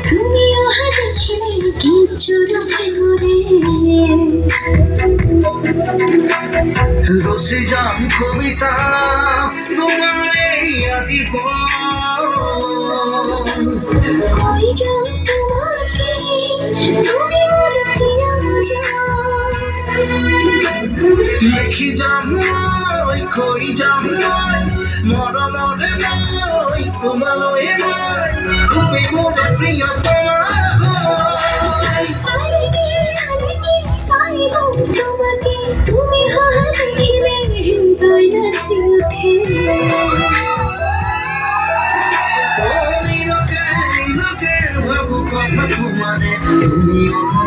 তুমি ওহা দেখিলে কিছু রূপে মরে রসে যাম কবিতা তোমার এই আজীবন কই যাম তোমাকে তুমি মোর প্রিয়জন লিখি যাম মই কই যাম মই মরমরে মই তোমালয়ে মই তুমি মোর প্রিয় তোমাকে তুমি হাহা দেখিলে হৃদয় নাচি উঠে ভাবু কথা তোমারে তুমি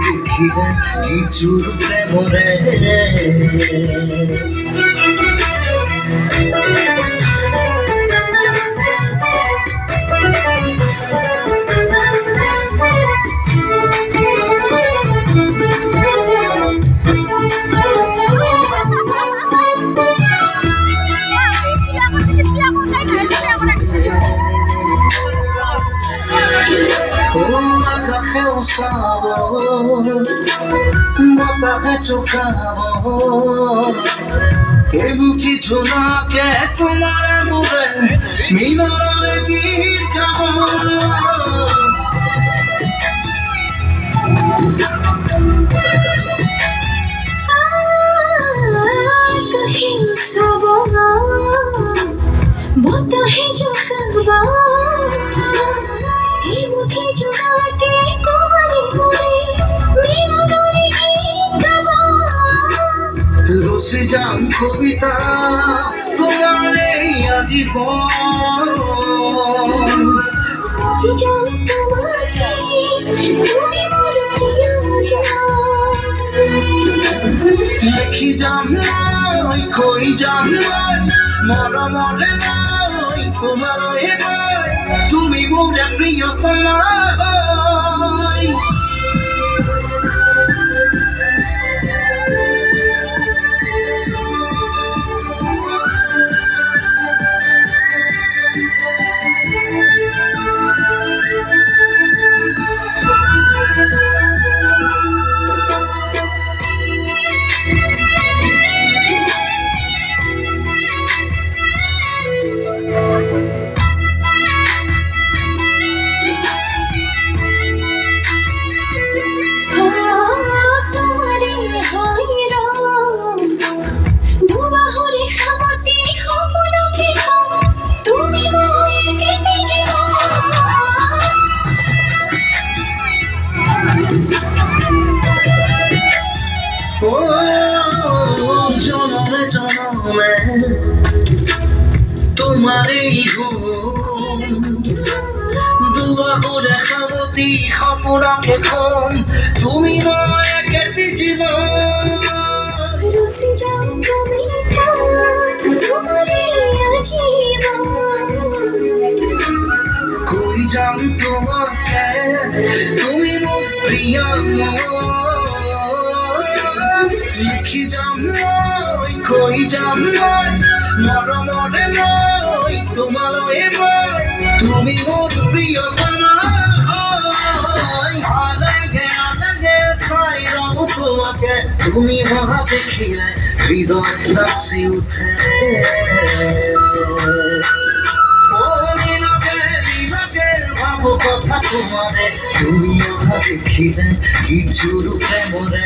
দেখিলে কিছু প্রেমরে Bota chocavo Emti chunake tumare mure Minore gikavo Kahin sabo Bota hai chocavo Emti chunake tumare mure Minore gikavo রসে যাম কবিতা তোমার এই আজীবন কই যাম তোমাকে তুমি মোর প্রিয়জন লিখি যাম মই কই যাম মই মরমরে মই তোমালয়ে মই তুমি মোর প্রিয়তমা জনমে জনমে তোমার এই ঘুম দুবাহুরে খাবতি খপুরাকে ঘুম তুমি নয় কেতি জীবন রসে যাম কবিতা তোমার আজীবন কই যাম তোমাকে তুমি মোর প্রিয় লিখি যাম মই কই যাম মই মরমরে মই তোমালয়ে মই তুমি মোর প্রিয়তমা আলাগে আলাগে চাই রব তোমাকে তুমি হা দেখিলে হৃদয় নাচি উঠে ভাবো কথা তোমারে তুমি হা দেখিলে কিছু রূপে মরে